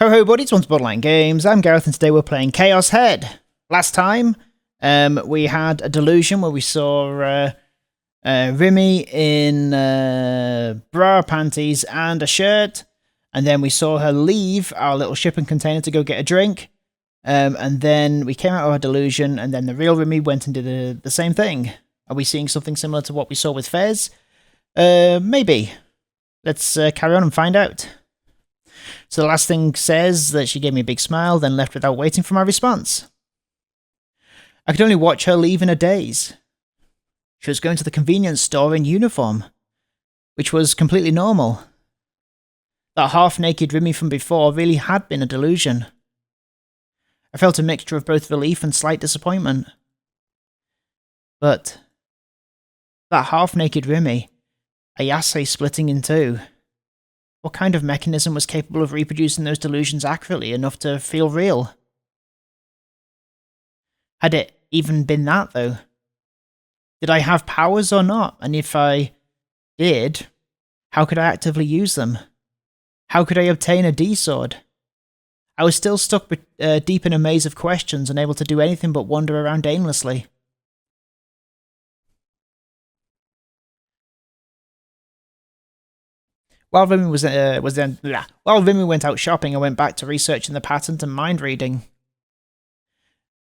Ho buddies, welcome to Borderline Games. I'm Gareth and today we're playing Chaos Head. Last time, we had a delusion where we saw Remy in bra, panties and a shirt, and then we saw her leave our little shipping container to go get a drink, and then we came out of our delusion, and then the real Remy went and did the same thing. Are we seeing something similar to what we saw with Fez? Maybe. Let's carry on and find out. So the last thing says that she gave me a big smile, then left without waiting for my response. I could only watch her leave in a daze. She was going to the convenience store in uniform, which was completely normal. That half-naked Remy from before really had been a delusion. I felt a mixture of both relief and slight disappointment. But that half-naked Remy, a assay splitting in two. What kind of mechanism was capable of reproducing those delusions accurately enough to feel real? Had it even been that, though? Did I have powers or not? And if I did, how could I actively use them? How could I obtain a D-sword? I was still stuck deep in a maze of questions, unable to do anything but wander around aimlessly. While Remy went out shopping, I went back to researching the patent and mind reading.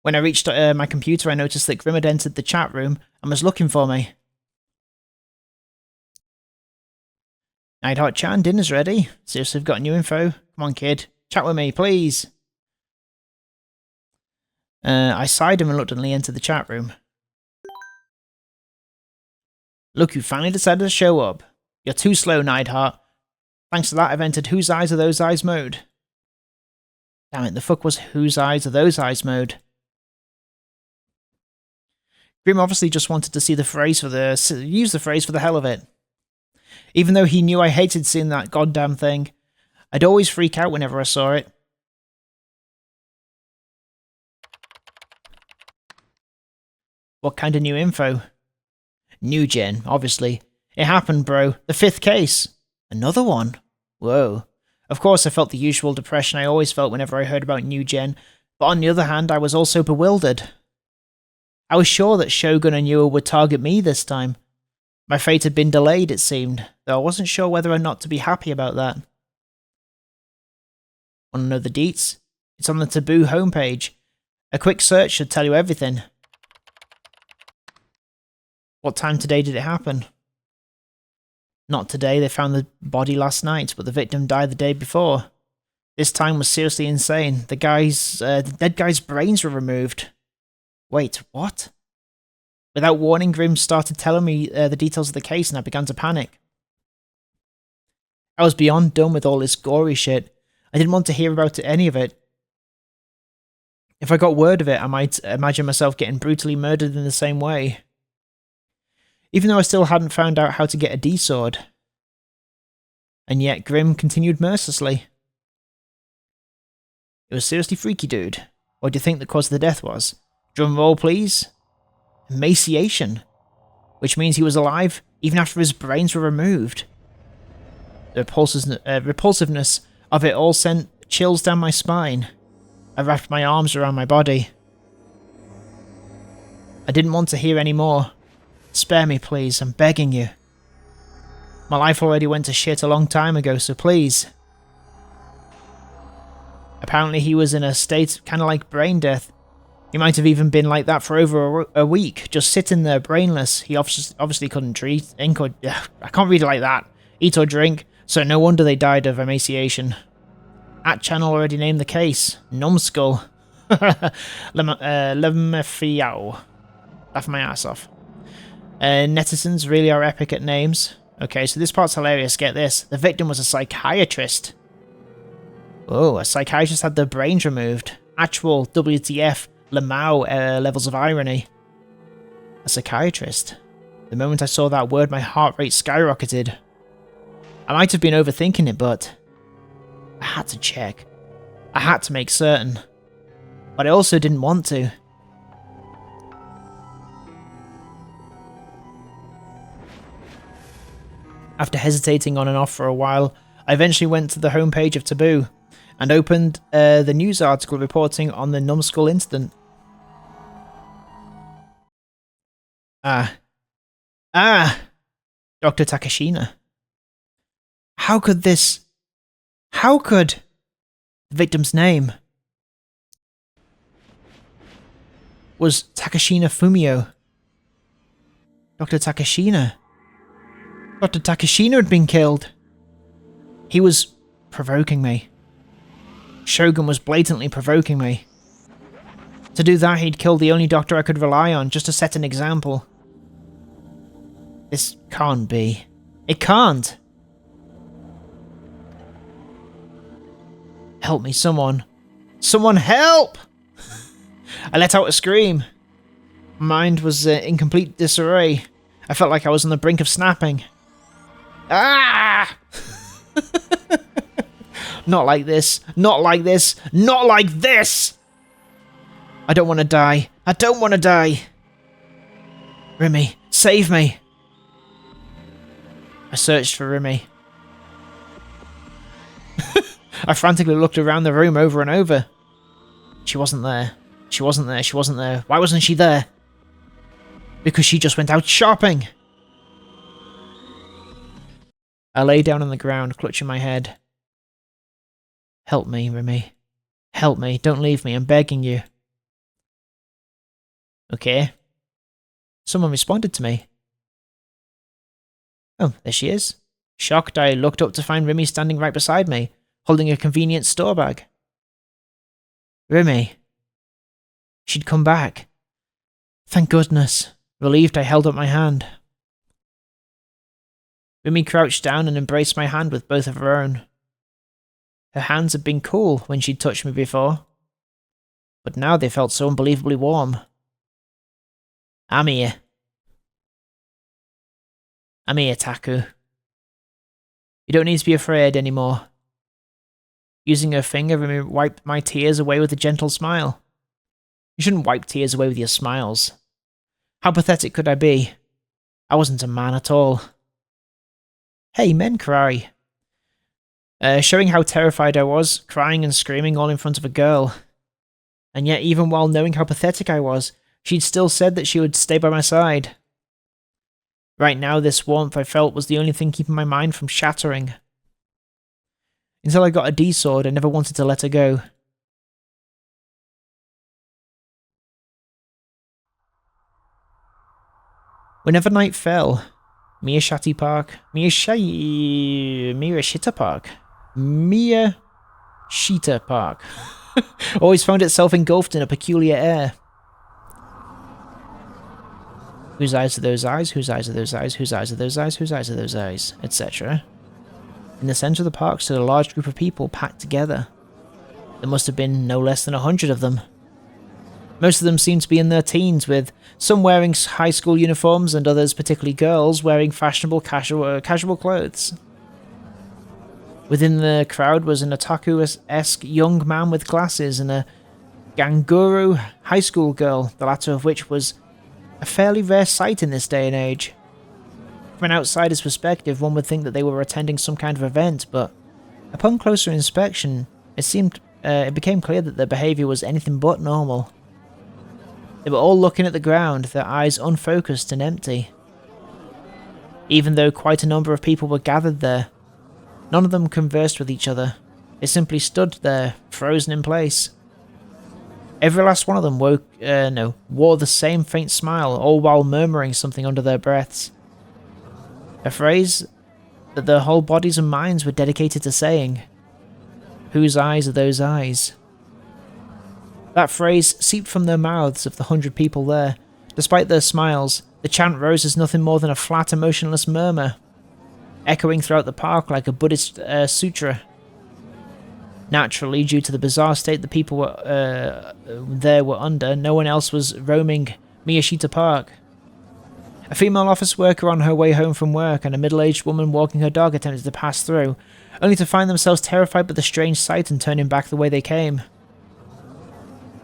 When I reached my computer, I noticed that Grim had entered the chat room and was looking for me. Nighthawk-chan, dinner's ready. Seriously, I've got new info. Come on, kid. Chat with me, please. I sighed and reluctantly entered the chat room. Look, you finally decided to show up. You're too slow, Nighthawk. Thanks to that, I've entered Whose Eyes Are Those Eyes mode. Damn it, the fuck was Whose Eyes Are Those Eyes mode? Grim obviously just wanted to use the phrase for the hell of it. Even though he knew I hated seeing that goddamn thing, I'd always freak out whenever I saw it. What kind of new info? New gen, obviously. It happened, bro. The 5th case. Another one? Whoa. Of course I felt the usual depression I always felt whenever I heard about new gen, but on the other hand I was also bewildered. I was sure that Shogun and Yua would target me this time. My fate had been delayed, it seemed, though I wasn't sure whether or not to be happy about that. Want to know the deets? It's on the Taboo homepage. A quick search should tell you everything. What time today did it happen? Not today, they found the body last night, but the victim died the day before. This time was seriously insane. The dead guy's brains were removed. Wait, what? Without warning, Grim started telling me the details of the case and I began to panic. I was beyond done with all this gory shit. I didn't want to hear about any of it. If I got word of it, I might imagine myself getting brutally murdered in the same way. Even though I still hadn't found out how to get a D-sword. And yet Grim continued mercilessly. It was seriously freaky, dude. What do you think the cause of the death was? Drum roll, please. Emaciation. Which means he was alive even after his brains were removed. The repulsiveness of it all sent chills down my spine. I wrapped my arms around my body. I didn't want to hear any more. Spare me, please, I'm begging you. My life already went to shit a long time ago, so please. Apparently he was in a state kind of like brain death. He might have even been like that for over a week, just sitting there brainless. He obviously couldn't drink or... I can't read it like that. Eat or drink, so no wonder they died of emaciation. @channel already named the case. Numbskull. Lemefiao. Laugh my ass off. Netizens really are epic at names. Okay, so this part's hilarious. Get this. The victim was a psychiatrist. Oh, a psychiatrist had their brains removed. Actual WTF Lamau levels of irony. A psychiatrist. The moment I saw that word, my heart rate skyrocketed. I might have been overthinking it, but I had to check. I had to make certain. But I also didn't want to. After hesitating on and off for a while, I eventually went to the homepage of Taboo. and opened the news article reporting on the numbskull incident. Ah. Dr. Takashina. How could the victim's name was Takashina Fumio. Dr. Takashina. Dr. Takashina had been killed. He was provoking me. Shogun was blatantly provoking me. To do that, he'd killed the only doctor I could rely on, just to set an example. This can't be. It can't! Help me, someone. Someone help! I let out a scream. My mind was in complete disarray. I felt like I was on the brink of snapping. Ah! Not like this. Not like this. Not like this! I don't want to die. I don't want to die. Rimi, save me. I searched for Rimi. I frantically looked around the room over and over. She wasn't there. She wasn't there. She wasn't there. Why wasn't she there? Because she just went out shopping. I lay down on the ground, clutching my head. Help me, Rimi. Help me. Don't leave me. I'm begging you. Okay. Someone responded to me. Oh, there she is. Shocked, I looked up to find Rimi standing right beside me, holding a convenient store bag. Rimi. She'd come back. Thank goodness. Relieved, I held up my hand. Rimi crouched down and embraced my hand with both of her own. Her hands had been cool when she'd touched me before, but now they felt so unbelievably warm. I'm here. I'm here, Taku. You don't need to be afraid anymore. Using her finger, Rimi wiped my tears away with a gentle smile. You shouldn't wipe tears away with your smiles. How pathetic could I be? I wasn't a man at all. Hey, men cry. Showing how terrified I was, crying and screaming all in front of a girl. And yet, even while knowing how pathetic I was, she'd still said that she would stay by my side. Right now, this warmth I felt was the only thing keeping my mind from shattering. Until I got a D-sword, I never wanted to let her go. Whenever night fell, Miyashita Park, always found itself engulfed in a peculiar air. Whose eyes are those eyes? Whose eyes are those eyes? Whose eyes are those eyes? Whose eyes are those eyes? Etc. In the centre of the park stood a large group of people packed together. There must have been no less than 100 of them. Most of them seemed to be in their teens, with some wearing high school uniforms and others, particularly girls, wearing fashionable casual clothes. Within the crowd was an otaku-esque young man with glasses and a ganguru high school girl, the latter of which was a fairly rare sight in this day and age. From an outsider's perspective, one would think that they were attending some kind of event, but upon closer inspection, it became clear that their behaviour was anything but normal. They were all looking at the ground, their eyes unfocused and empty. Even though quite a number of people were gathered there, none of them conversed with each other. They simply stood there, frozen in place. Every last one of them wore the same faint smile, all while murmuring something under their breaths. A phrase that their whole bodies and minds were dedicated to saying. Whose eyes are those eyes? That phrase seeped from the mouths of the 100 people there. Despite their smiles, the chant rose as nothing more than a flat, emotionless murmur, echoing throughout the park like a Buddhist sutra. Naturally, due to the bizarre state the people there were under, no one else was roaming Miyashita Park. A female office worker on her way home from work and a middle-aged woman walking her dog attempted to pass through, only to find themselves terrified by the strange sight and turning back the way they came.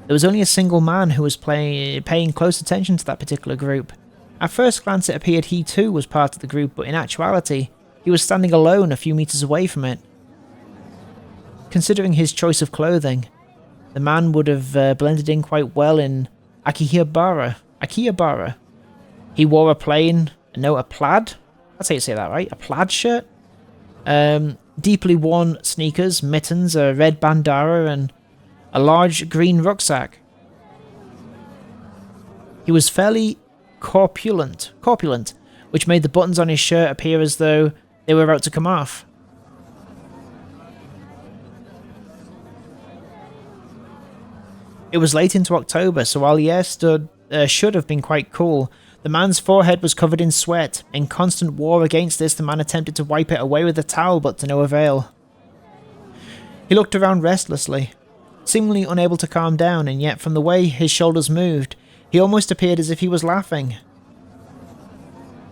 There was only a single man who was paying close attention to that particular group. At first glance it appeared he too was part of the group, but in actuality, he was standing alone a few meters away from it. Considering his choice of clothing, the man would have blended in quite well in Akihabara. He wore a plaid? That's how you say that, right? A plaid shirt? Deeply worn sneakers, mittens, a red bandana, and a large green rucksack. He was fairly corpulent, which made the buttons on his shirt appear as though they were about to come off. It was late into October, so while the air should have been quite cool, the man's forehead was covered in sweat. In constant war against this, the man attempted to wipe it away with a towel, but to no avail. He looked around restlessly, seemingly unable to calm down, and yet from the way his shoulders moved, he almost appeared as if he was laughing.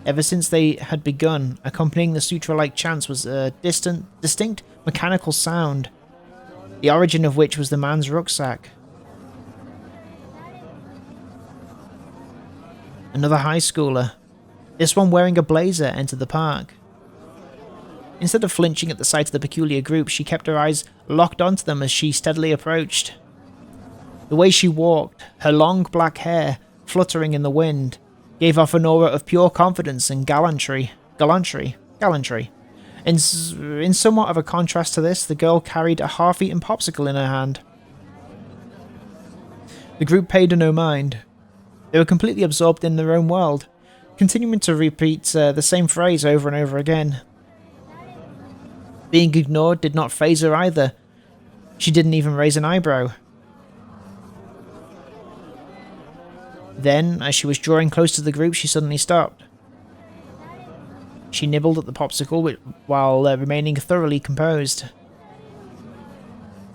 Ever since they had begun, accompanying the sutra-like chants was a distinct mechanical sound, the origin of which was the man's rucksack. Another high schooler, this one wearing a blazer, entered the park. Instead of flinching at the sight of the peculiar group, she kept her eyes locked onto them as she steadily approached. The way she walked, her long black hair fluttering in the wind, gave off an aura of pure confidence and gallantry. In somewhat of a contrast to this, the girl carried a half-eaten popsicle in her hand. The group paid her no mind. They were completely absorbed in their own world, continuing to repeat the same phrase over and over again. Being ignored did not faze her either. She didn't even raise an eyebrow. Then, as she was drawing close to the group, she suddenly stopped. She nibbled at the popsicle while remaining thoroughly composed.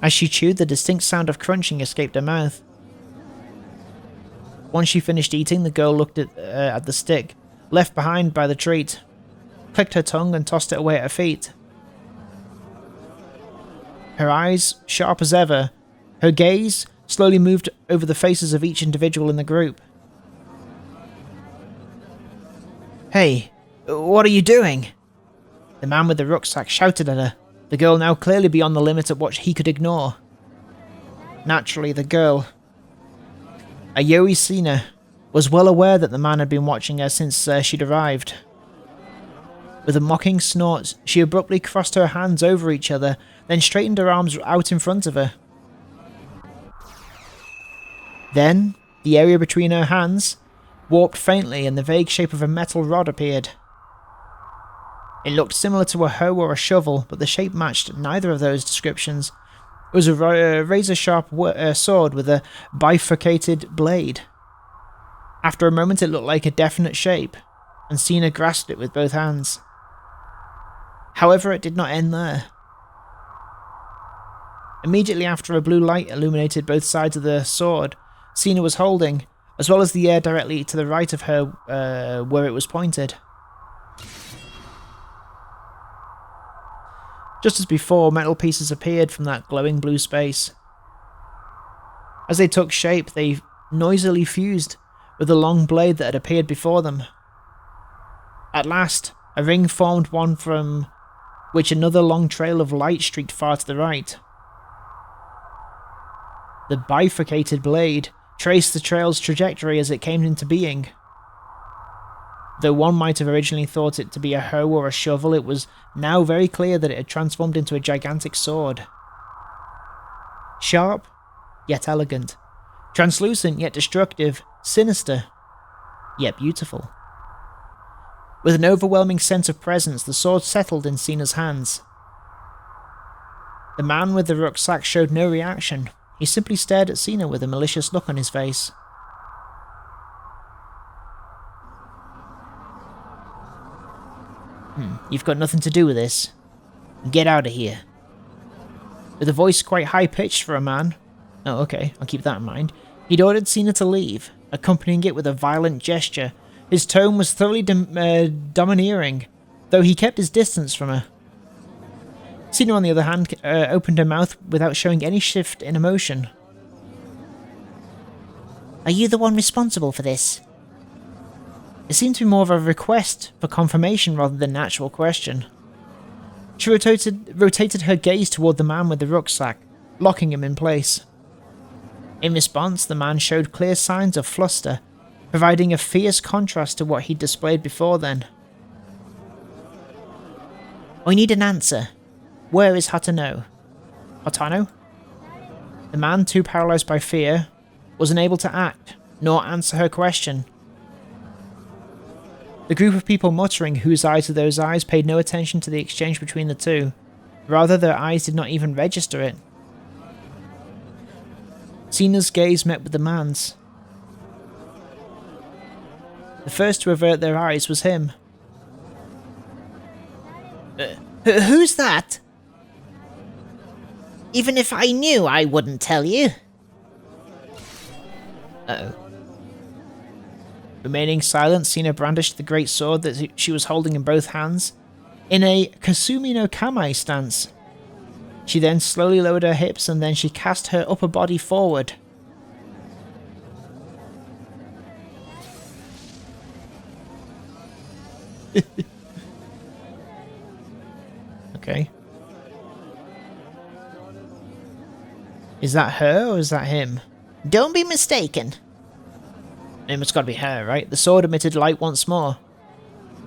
As she chewed, the distinct sound of crunching escaped her mouth. Once she finished eating, the girl looked at the stick, left behind by the treat, clicked her tongue and tossed it away at her feet. Her eyes, sharp as ever, her gaze slowly moved over the faces of each individual in the group. "Hey, what are you doing?" The man with the rucksack shouted at her, the girl now clearly beyond the limit of what he could ignore. Naturally, the girl, Ayoi Sena, was well aware that the man had been watching her since she'd arrived. With a mocking snort, she abruptly crossed her hands over each other, then straightened her arms out in front of her. Then, the area between her hands warped faintly and the vague shape of a metal rod appeared. It looked similar to a hoe or a shovel, but the shape matched neither of those descriptions. It was a razor-sharp sword with a bifurcated blade. After a moment it looked like a definite shape, and Sena grasped it with both hands. However, it did not end there. Immediately after, a blue light illuminated both sides of the sword Sena was holding, as well as the air directly to the right of her where it was pointed. Just as before, metal pieces appeared from that glowing blue space. As they took shape, they noisily fused with the long blade that had appeared before them. At last, a ring formed, one from which another long trail of light streaked far to the right. The bifurcated blade traced the trail's trajectory as it came into being. Though one might have originally thought it to be a hoe or a shovel, it was now very clear that it had transformed into a gigantic sword. Sharp, yet elegant. Translucent, yet destructive. Sinister, yet beautiful. With an overwhelming sense of presence, the sword settled in Sena's hands. The man with the rucksack showed no reaction. He simply stared at Sena with a malicious look on his face. You've got nothing to do with this. Get out of here. With a voice quite high-pitched for a man. Oh, okay, I'll keep that in mind. He'd ordered Sena to leave, accompanying it with a violent gesture. His tone was thoroughly domineering, though he kept his distance from her. Sena, on the other hand, opened her mouth without showing any shift in emotion. "Are you the one responsible for this?" It seemed to be more of a request for confirmation rather than an actual question. She rotated her gaze toward the man with the rucksack, locking him in place. In response, the man showed clear signs of fluster, providing a fierce contrast to what he'd displayed before then. I need an answer. Where is Hatano? Hatano? The man, too paralyzed by fear, was unable to act, nor answer her question. The group of people muttering whose eyes are those eyes paid no attention to the exchange between the two. Rather, their eyes did not even register it. Sena's gaze met with the man's. The first to avert their eyes was him. Who's that? Even if I knew, I wouldn't tell you. Uh-oh. Remaining silent, Sena brandished the great sword that she was holding in both hands, in a Kasumi no Kamae stance. She then slowly lowered her hips and then she cast her upper body forward. Okay. Is that her or is that him? Don't be mistaken. It's gotta be her, right? The sword emitted light once more.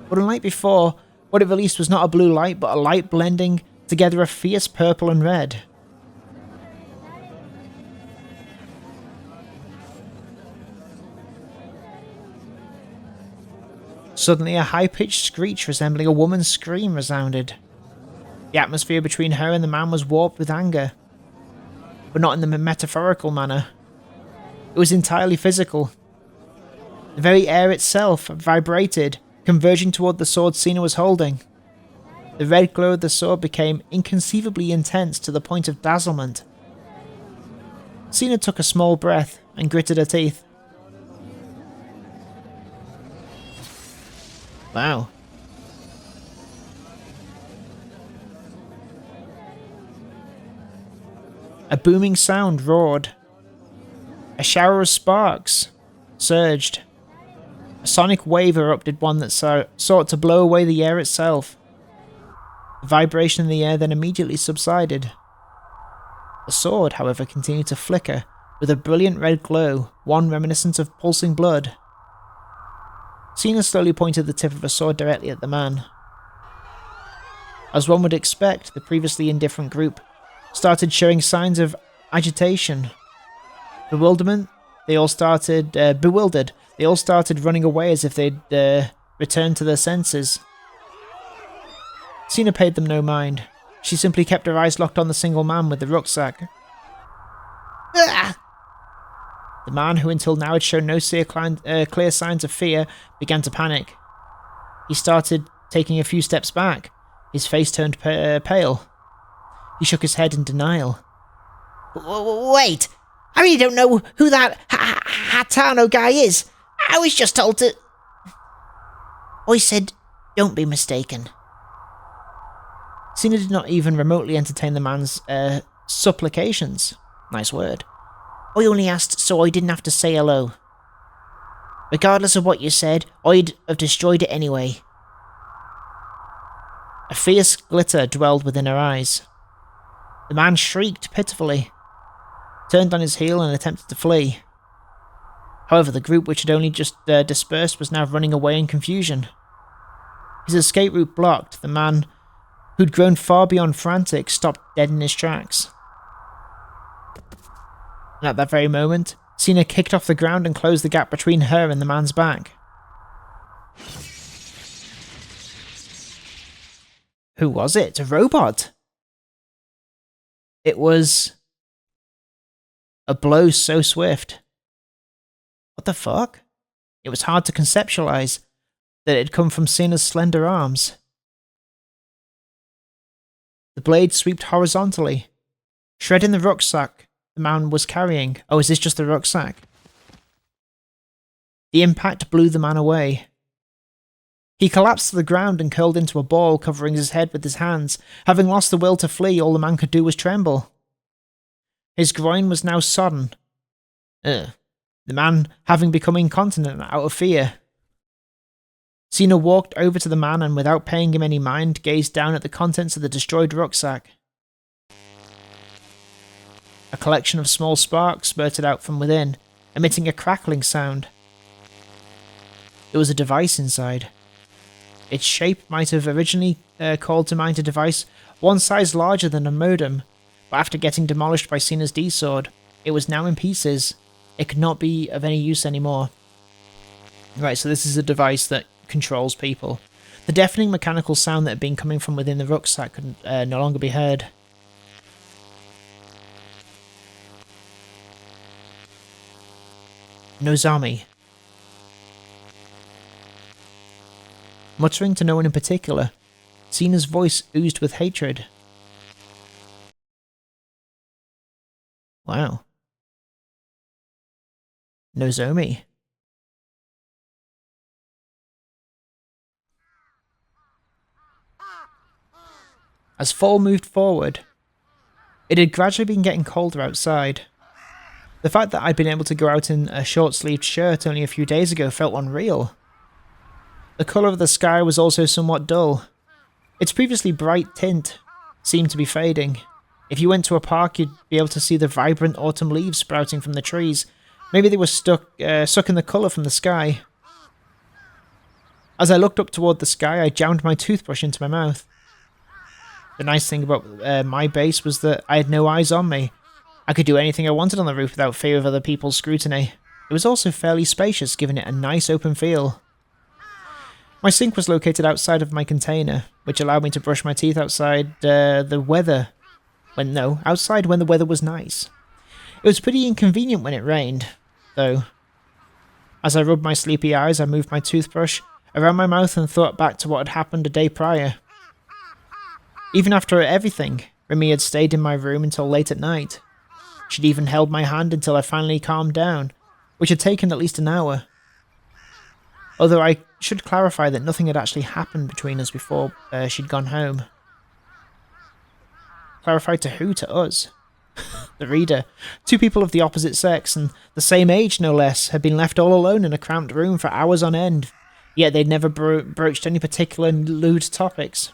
But unlike before, what it released was not a blue light, but a light blending together a fierce purple and red. Suddenly, a high-pitched screech resembling a woman's scream resounded. The atmosphere between her and the man was warped with anger, but not in the metaphorical manner. It was entirely physical. The very air itself vibrated, converging toward the sword Sena was holding. The red glow of the sword became inconceivably intense to the point of dazzlement. Sena took a small breath and gritted her teeth. Wow. A booming sound roared. A shower of sparks surged. A sonic wave erupted, one that sought to blow away the air itself. The vibration in the air then immediately subsided. The sword, however, continued to flicker with a brilliant red glow, one reminiscent of pulsing blood. Sena slowly pointed the tip of her sword directly at the man. As one would expect, the previously indifferent group started showing signs of agitation. Bewildered, they all started running away as if they'd returned to their senses. Sena paid them no mind. She simply kept her eyes locked on the single man with the rucksack. Ah! The man, who until now had shown no clear signs of fear, began to panic. He started taking a few steps back. His face turned pale. He shook his head in denial. Wait! I really don't know who that Hatano guy is. I was just told to... I said, don't be mistaken. Sena did not even remotely entertain the man's supplications. Nice word. I only asked so I didn't have to say hello. Regardless of what you said, I'd have destroyed it anyway. A fierce glitter dwelled within her eyes. The man shrieked pitifully, turned on his heel and attempted to flee. However, the group, which had only just dispersed, was now running away in confusion. His escape route blocked, the man, who'd grown far beyond frantic, stopped dead in his tracks. And at that very moment, Sena kicked off the ground and closed the gap between her and the man's back. Who was it? A robot? It was... a blow so swift. What the fuck? It was hard to conceptualize that it had come from Sena's slender arms. The blade swept horizontally, shredding the rucksack the man was carrying. Oh, is this just the rucksack? The impact blew the man away. He collapsed to the ground and curled into a ball, covering his head with his hands. Having lost the will to flee, all the man could do was tremble. His groin was now sodden. The man having become incontinent out of fear. Sena walked over to the man and, without paying him any mind, gazed down at the contents of the destroyed rucksack. A collection of small sparks spurted out from within, emitting a crackling sound. There was a device inside. Its shape might have originally called to mind a device one size larger than a modem, but after getting demolished by Sena's D-sword, it was now in pieces. It could not be of any use anymore. Right, so this is a device that controls people. The deafening mechanical sound that had been coming from within the rucksack could no longer be heard. Nozami. Muttering to no one in particular, Sena's voice oozed with hatred. Wow. Nozomi. As fall moved forward, it had gradually been getting colder outside. The fact that I'd been able to go out in a short-sleeved shirt only a few days ago felt unreal. The colour of the sky was also somewhat dull. Its previously bright tint seemed to be fading. If you went to a park, you'd be able to see the vibrant autumn leaves sprouting from the trees. Maybe they were sucking the colour from the sky. As I looked up toward the sky, I jammed my toothbrush into my mouth. The nice thing about my base was that I had no eyes on me. I could do anything I wanted on the roof without fear of other people's scrutiny. It was also fairly spacious, giving it a nice open feel. My sink was located outside of my container, which allowed me to brush my teeth outside outside when the weather was nice. It was pretty inconvenient when it rained, though. As I rubbed my sleepy eyes, I moved my toothbrush around my mouth and thought back to what had happened a day prior. Even after everything, Remy had stayed in my room until late at night. She'd even held my hand until I finally calmed down, which had taken at least an hour. Although I should clarify that nothing had actually happened between us before she'd gone home. Clarify to who? To us. The reader. Two people of the opposite sex, and the same age no less, had been left all alone in a cramped room for hours on end, yet they'd never broached any particularly lewd topics.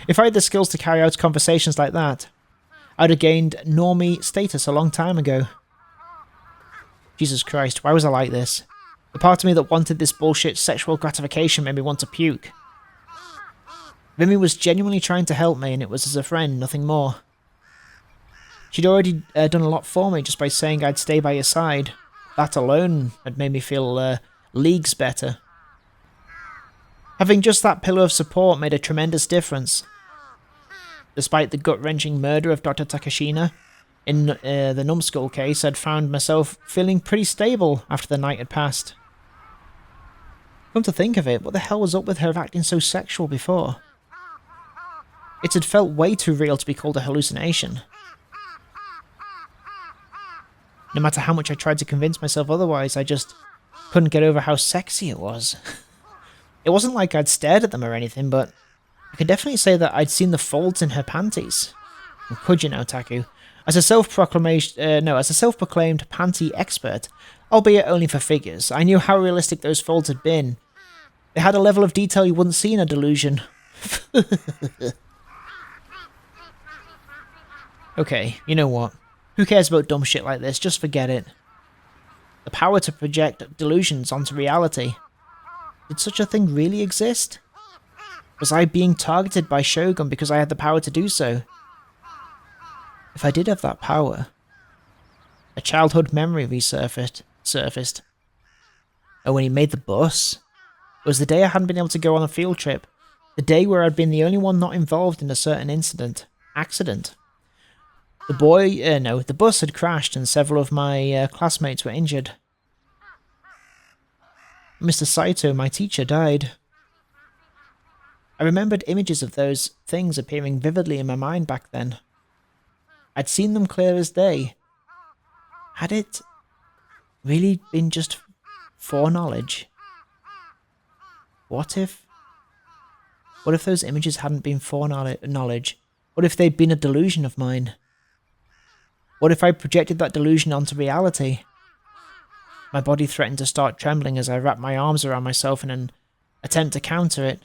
If I had the skills to carry out conversations like that, I'd have gained normie status a long time ago. Jesus Christ, why was I like this? The part of me that wanted this bullshit sexual gratification made me want to puke. Vimy was genuinely trying to help me, and it was as a friend, nothing more. She'd already done a lot for me just by saying I'd stay by your side. That alone had made me feel leagues better. Having just that pillar of support made a tremendous difference. Despite the gut-wrenching murder of Dr. Takashina, in the numbskull case, I'd found myself feeling pretty stable after the night had passed. Come to think of it, what the hell was up with her acting so sexual before? It had felt way too real to be called a hallucination. No matter how much I tried to convince myself otherwise, I just couldn't get over how sexy it was. It wasn't like I'd stared at them or anything, but I could definitely say that I'd seen the folds in her panties. And could you now, Taku? As a self-proclaimed panty expert, albeit only for figures, I knew how realistic those folds had been. They had a level of detail you wouldn't see in a delusion. Okay, you know what? Who cares about dumb shit like this? Just forget it. The power to project delusions onto reality. Did such a thing really exist? Was I being targeted by Shogun because I had the power to do so? If I did have that power, a childhood memory surfaced. Oh, when he made the bus. It was the day I hadn't been able to go on a field trip. The day where I'd been the only one not involved in a certain accident. The bus had crashed and several of my classmates were injured. Mr. Saito, my teacher, died. I remembered images of those things appearing vividly in my mind back then. I'd seen them clear as day. Had it really been just foreknowledge? What if those images hadn't been foreknowledge? What if they'd been a delusion of mine? What if I projected that delusion onto reality? My body threatened to start trembling as I wrapped my arms around myself in an attempt to counter it.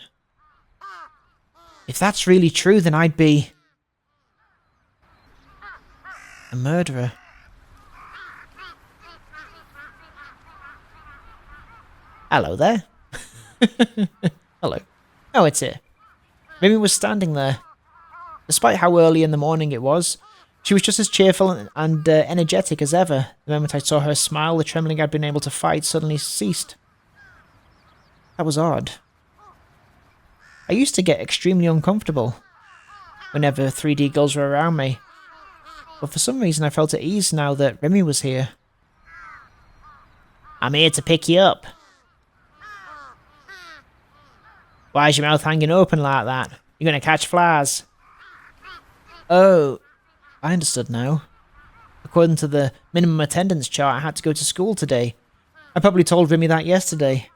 If that's really true, then I'd be a murderer. Hello there. Hello. Oh, it's here. Remy was standing there. Despite how early in the morning it was, she was just as cheerful and energetic as ever. The moment I saw her smile, the trembling I'd been able to fight suddenly ceased. That was odd. I used to get extremely uncomfortable whenever 3D girls were around me, but for some reason I felt at ease now that Remy was here. I'm here to pick you up. Why's your mouth hanging open like that? You're gonna catch flies. Oh, I understood now. According to the minimum attendance chart, I had to go to school today. I probably told Remy that yesterday.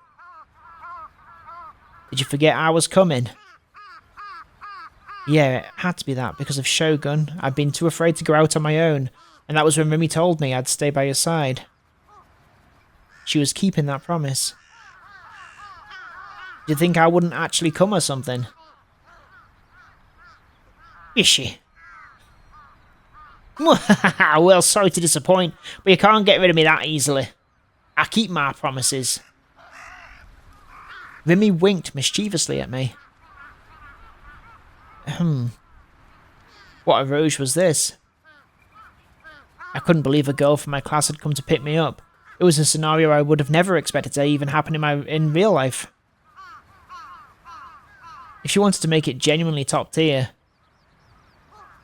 Did you forget I was coming? Yeah, it had to be that because of Shogun. I'd been too afraid to go out on my own, and that was when Remy told me I'd stay by your side. She was keeping that promise. Do you think I wouldn't actually come or something? Is she? Well, sorry to disappoint, but you can't get rid of me that easily. I keep my promises. Remy winked mischievously at me. What a roge was this? I couldn't believe a girl from my class had come to pick me up. It was a scenario I would have never expected to even happen in real life. If she wanted to make it genuinely top tier,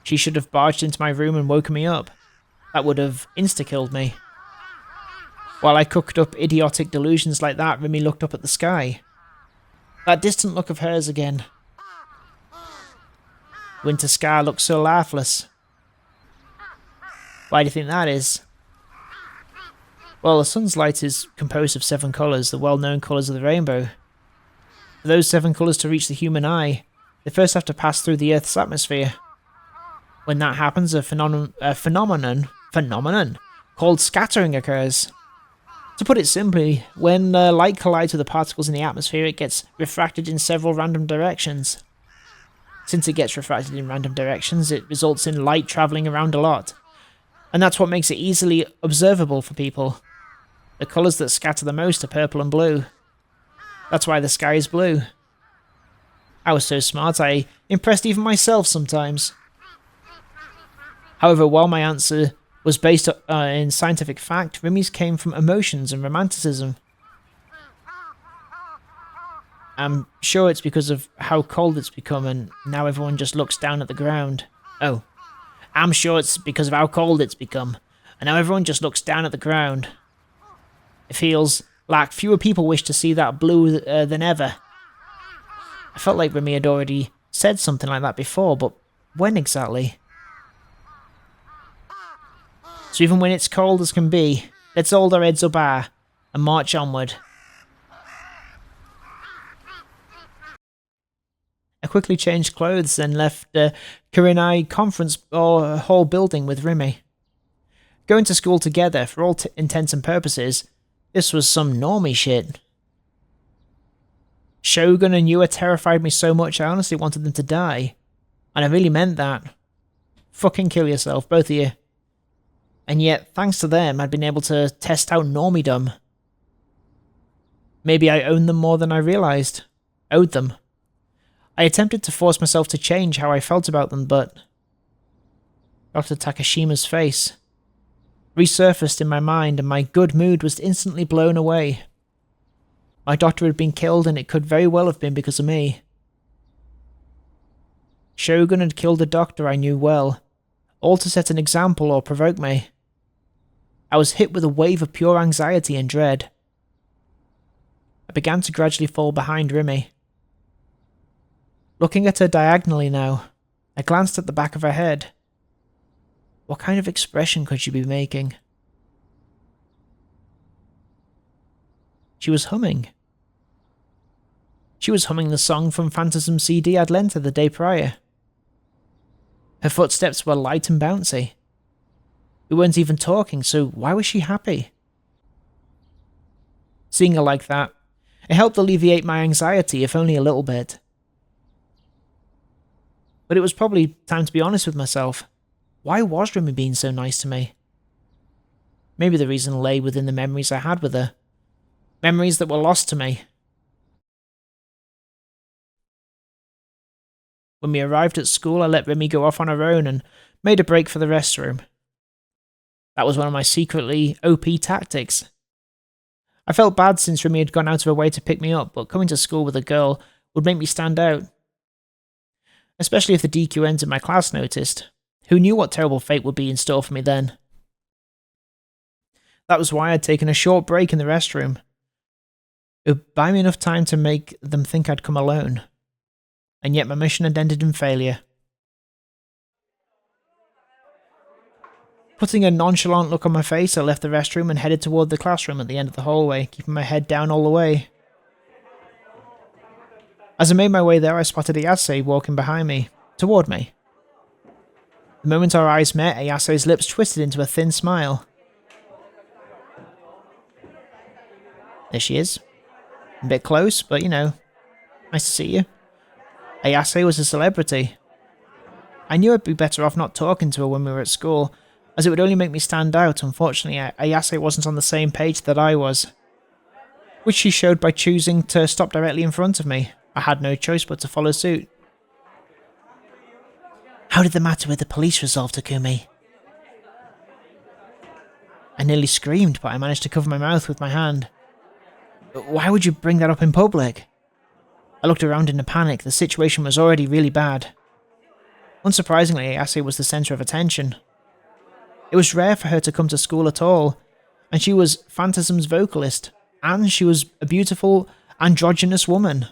she should have barged into my room and woken me up. That would have insta-killed me. While I cooked up idiotic delusions like that, Remy looked up at the sky. That distant look of hers again. Winter sky looks so lifeless. Why do you think that is? Well, the sun's light is composed of 7 colours, the well-known colours of the rainbow. For those 7 colours to reach the human eye, they first have to pass through the Earth's atmosphere. When that happens, a phenomenon called scattering occurs. To put it simply, when light collides with the particles in the atmosphere, it gets refracted in several random directions. Since it gets refracted in random directions, it results in light travelling around a lot. And that's what makes it easily observable for people. The colours that scatter the most are purple and blue. That's why the sky is blue. I was so smart, I impressed even myself sometimes. However, while my answer was based in scientific fact, Remy's came from emotions and romanticism. I'm sure it's because of how cold it's become and now everyone just looks down at the ground. Oh. I'm sure it's because of how cold it's become and now everyone just looks down at the ground. It feels like fewer people wish to see that blue than ever. I felt like Remy had already said something like that before, but when exactly? So even when it's cold as can be, let's hold our heads up high and march onward. I quickly changed clothes and left the Kurenai conference hall building with Remy. Going to school together, for all intents and purposes, this was some normie shit. Shogun and Yua terrified me so much I honestly wanted them to die. And I really meant that. Fucking kill yourself, both of you. And yet, thanks to them, I'd been able to test out normiedom. Maybe I owned them more than I realised. Owed them. I attempted to force myself to change how I felt about them, but Dr. Takashima's face resurfaced in my mind and my good mood was instantly blown away. My doctor had been killed and it could very well have been because of me. Shogun had killed a doctor I knew well, all to set an example or provoke me. I was hit with a wave of pure anxiety and dread. I began to gradually fall behind Remy. Looking at her diagonally now, I glanced at the back of her head. What kind of expression could she be making? She was humming. She was humming the song from Phantasm CD I'd lent her the day prior. Her footsteps were light and bouncy. We weren't even talking, so why was she happy? Seeing her like that, it helped alleviate my anxiety, if only a little bit. But it was probably time to be honest with myself. Why was Remy being so nice to me? Maybe the reason lay within the memories I had with her. Memories that were lost to me. When we arrived at school, I let Remy go off on her own and made a break for the restroom. That was one of my secretly OP tactics. I felt bad since Remy had gone out of her way to pick me up, but coming to school with a girl would make me stand out. Especially if the DQNs in my class noticed. Who knew what terrible fate would be in store for me then? That was why I'd taken a short break in the restroom. It would buy me enough time to make them think I'd come alone. And yet my mission had ended in failure. Putting a nonchalant look on my face, I left the restroom and headed toward the classroom at the end of the hallway, keeping my head down all the way. As I made my way there, I spotted Ayase walking behind me, toward me. The moment our eyes met, Ayase's lips twisted into a thin smile. There she is. A bit close, but you know, nice to see you. Ayase was a celebrity. I knew I'd be better off not talking to her when we were at school, as it would only make me stand out. Unfortunately, Ayase wasn't on the same page that I was, which she showed by choosing to stop directly in front of me. I had no choice but to follow suit. How did the matter with the police resolve, Takumi? I nearly screamed, but I managed to cover my mouth with my hand. Why would you bring that up in public? I looked around in a panic. The situation was already really bad. Unsurprisingly, Ayase was the centre of attention. It was rare for her to come to school at all, and she was Phantasm's vocalist, and she was a beautiful, androgynous woman.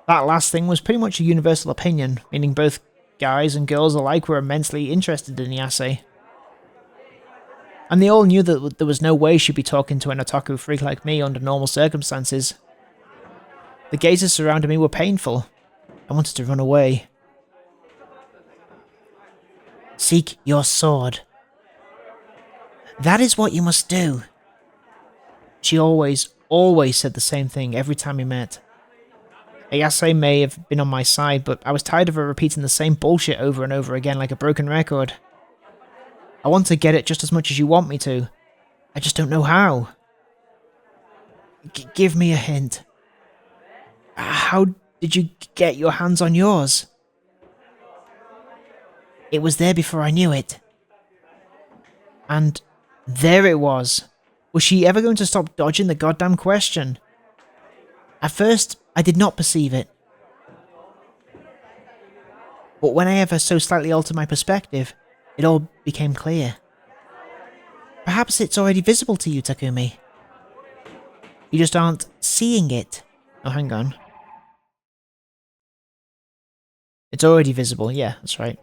That last thing was pretty much a universal opinion, meaning both guys and girls alike were immensely interested in Ayase. And they all knew that there was no way she'd be talking to an otaku freak like me under normal circumstances. The gazes surrounding me were painful. I wanted to run away. Seek your sword. That is what you must do. She always said the same thing every time we met. Ayase may have been on my side, but I was tired of her repeating the same bullshit over and over again like a broken record. I want to get it just as much as you want me to. I just don't know how. Give me a hint. How did you get your hands on yours? It was there before I knew it. And there it was. Was she ever going to stop dodging the goddamn question? At first, I did not perceive it. But when I ever so slightly altered my perspective, it all became clear. Perhaps it's already visible to you, Takumi. You just aren't seeing it. Oh, hang on. It's already visible, yeah, that's right.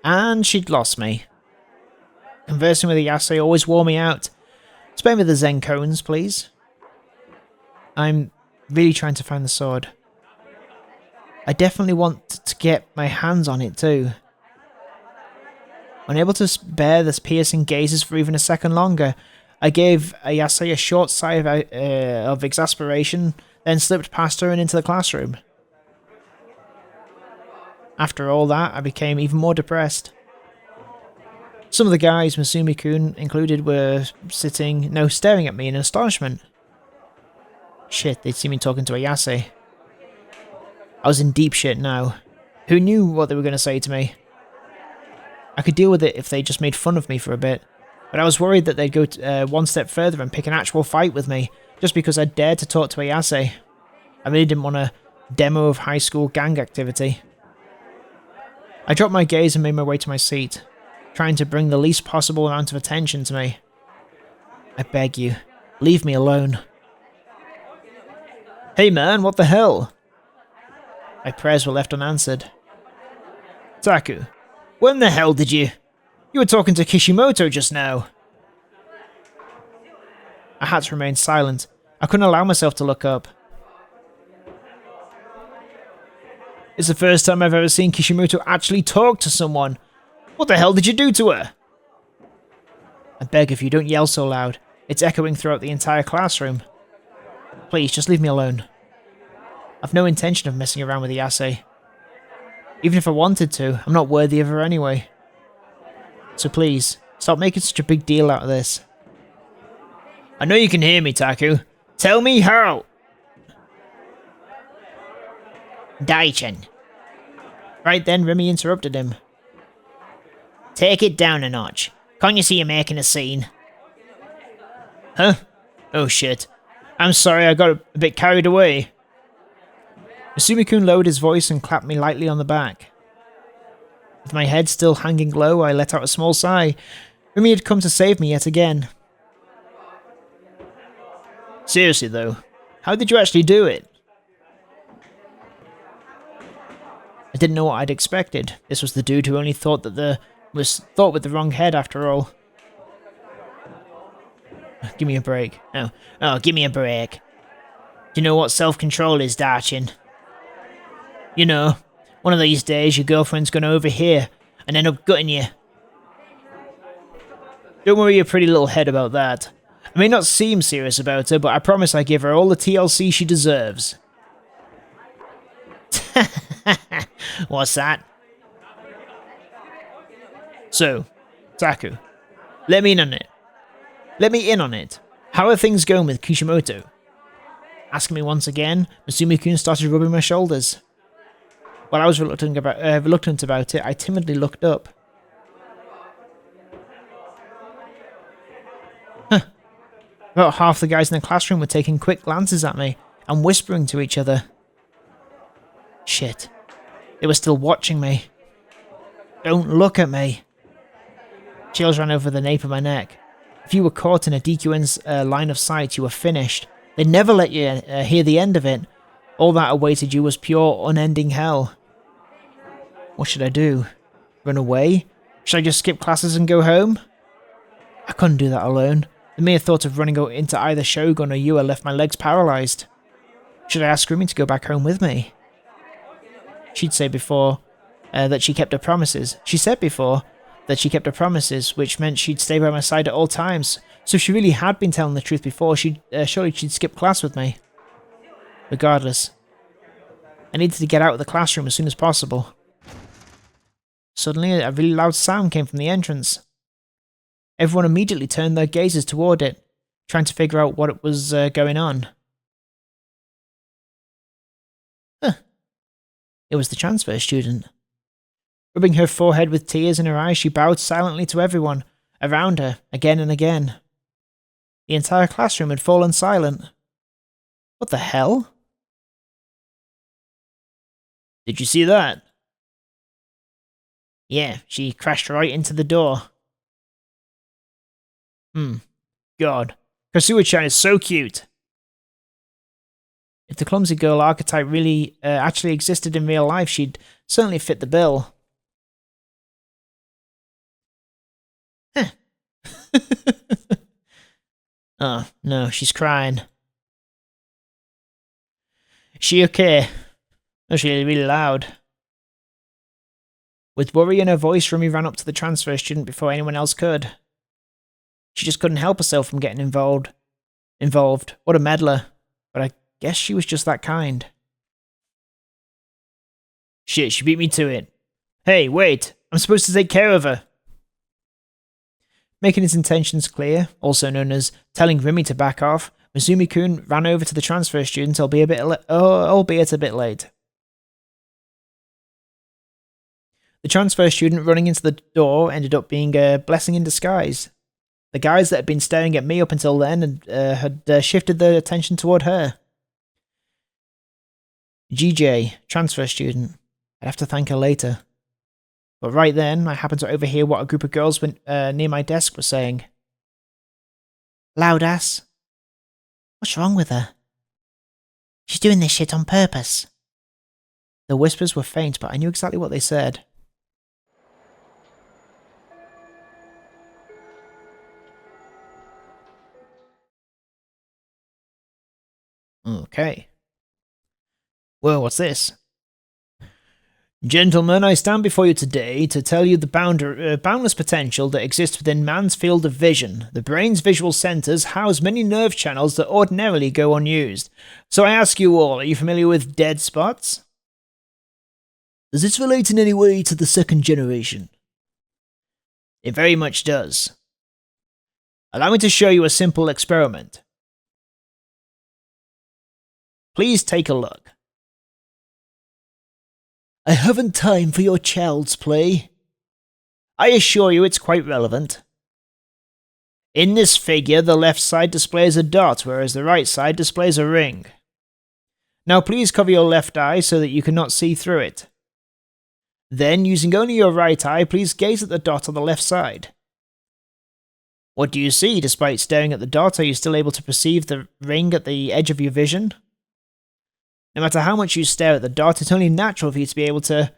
And she'd lost me. Conversing with Ayase always wore me out. Spare me the Zen cones, please. I'm really trying to find the sword. I definitely want to get my hands on it too. Unable to bear the piercing gazes for even a second longer, I gave Ayase a short sigh of exasperation, then slipped past her and into the classroom. After all that, I became even more depressed. Some of the guys, Masumi-kun included, were staring at me in astonishment. Shit, they'd seen me talking to Ayase. I was in deep shit now. Who knew what they were going to say to me? I could deal with it if they just made fun of me for a bit, but I was worried that they'd go one step further and pick an actual fight with me, just because I dared to talk to Ayase. I really didn't want a demo of high school gang activity. I dropped my gaze and made my way to my seat, trying to bring the least possible amount of attention to me. I beg you, leave me alone. Hey man, what the hell? My prayers were left unanswered. Taku, when the hell did you... You were talking to Kishimoto just now. I had to remain silent. I couldn't allow myself to look up. It's the first time I've ever seen Kishimoto actually talk to someone. What the hell did you do to her? I beg of you, don't yell so loud. It's echoing throughout the entire classroom. Please, just leave me alone. I've no intention of messing around with the assay. Even if I wanted to, I'm not worthy of her anyway. So please, stop making such a big deal out of this. I know you can hear me, Taku. Tell me how! Daichin. Right then, Remy interrupted him. Take it down a notch. Can't you see you're making a scene? Huh? Oh shit. I'm sorry, I got a bit carried away. Masumi-kun lowered his voice and clapped me lightly on the back. With my head still hanging low, I let out a small sigh. Remy had come to save me yet again. Seriously though, how did you actually do it? I didn't know what I'd expected. This was the dude who only thought that was thought with the wrong head after all. Give me a break. Oh, give me a break. Do you know what self-control is, Darchin? You know, one of these days your girlfriend's gonna overhear and end up gutting you. Don't worry your pretty little head about that. I may not seem serious about her, but I promise I give her all the TLC she deserves. What's that? So, Taku, let me in on it. Let me in on it. How are things going with Kishimoto? Asking me once again, Masumi-kun started rubbing my shoulders. While I was reluctant about it, I timidly looked up. Huh. About half the guys in the classroom were taking quick glances at me and whispering to each other. Shit. They were still watching me. Don't look at me. Chills ran over the nape of my neck. If you were caught in a DQN's line of sight, you were finished. They'd never let you hear the end of it. All that awaited you was pure, unending hell. What should I do? Run away? Should I just skip classes and go home? I couldn't do that alone. The mere thought of running into either Shogun or Yua left my legs paralysed. Should I ask Rumi to go back home with me? She'd say before that she kept her promises. She said before that she kept her promises, which meant she'd stay by my side at all times. So if she really had been telling the truth before, surely she'd skip class with me. Regardless, I needed to get out of the classroom as soon as possible. Suddenly, a really loud sound came from the entrance. Everyone immediately turned their gazes toward it, trying to figure out what was going on. Huh. It was the transfer student. Rubbing her forehead with tears in her eyes, she bowed silently to everyone around her, again and again. The entire classroom had fallen silent. What the hell? Did you see that? Yeah, she crashed right into the door. God. Kasuya-chan is so cute. If the clumsy girl archetype really actually existed in real life, she'd certainly fit the bill. Huh. Oh, no, she's crying. Is she okay? Oh, she's really loud. With worry in her voice, Rumi ran up to the transfer student before anyone else could. She just couldn't help herself from getting involved. What a meddler. But I guess she was just that kind. Shit, she beat me to it. Hey, wait! I'm supposed to take care of her! Making his intentions clear, also known as telling Rimi to back off, Masumi-kun ran over to the transfer student, albeit a bit late. The transfer student running into the door ended up being a blessing in disguise. The guys that had been staring at me up until then had shifted their attention toward her. GJ, transfer student. I'd have to thank her later. But right then, I happened to overhear what a group of girls near my desk were saying. Loud ass. What's wrong with her? She's doing this shit on purpose. The whispers were faint, but I knew exactly what they said. Okay. Well, what's this? Gentlemen, I stand before you today to tell you the boundless potential that exists within man's field of vision. The brain's visual centers house many nerve channels that ordinarily go unused. So I ask you all, are you familiar with dead spots? Does this relate in any way to the second generation? It very much does. Allow me to show you a simple experiment. Please take a look. I haven't time for your child's play. I assure you it's quite relevant. In this figure, the left side displays a dot, whereas the right side displays a ring. Now please cover your left eye so that you cannot see through it. Then, using only your right eye, please gaze at the dot on the left side. What do you see? Despite staring at the dot, are you still able to perceive the ring at the edge of your vision? No matter how much you stare at the dot, it's only natural for you to be able to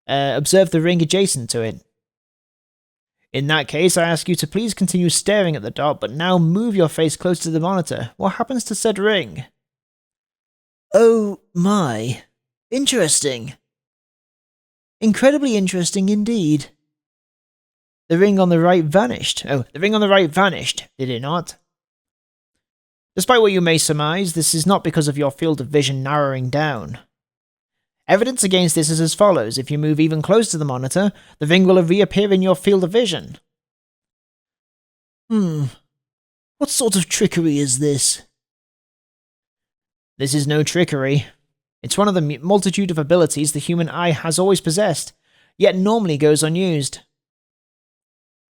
observe the ring adjacent to it. In that case, I ask you to please continue staring at the dot, but now move your face close to the monitor. What happens to said ring? Oh my. Interesting. Incredibly interesting indeed. The ring on the right vanished. Oh, the ring on the right vanished, did it not? Despite what you may surmise, this is not because of your field of vision narrowing down. Evidence against this is as follows. If you move even close to the monitor, the ring will reappear in your field of vision. What sort of trickery is this? This is no trickery. It's one of the multitude of abilities the human eye has always possessed, yet normally goes unused.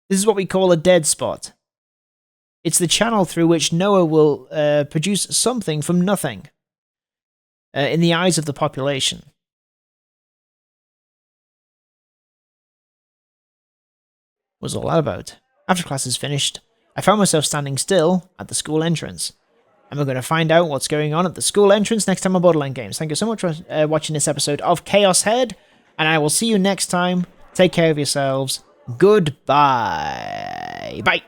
This is what we call a dead spot. It's the channel through which Noah will produce something from nothing in the eyes of the population. What was all that about? After class is finished, I found myself standing still at the school entrance. And we're going to find out what's going on at the school entrance next time on Borderline Games. Thank you so much for watching this episode of Chaos Head, and I will see you next time. Take care of yourselves. Goodbye. Bye.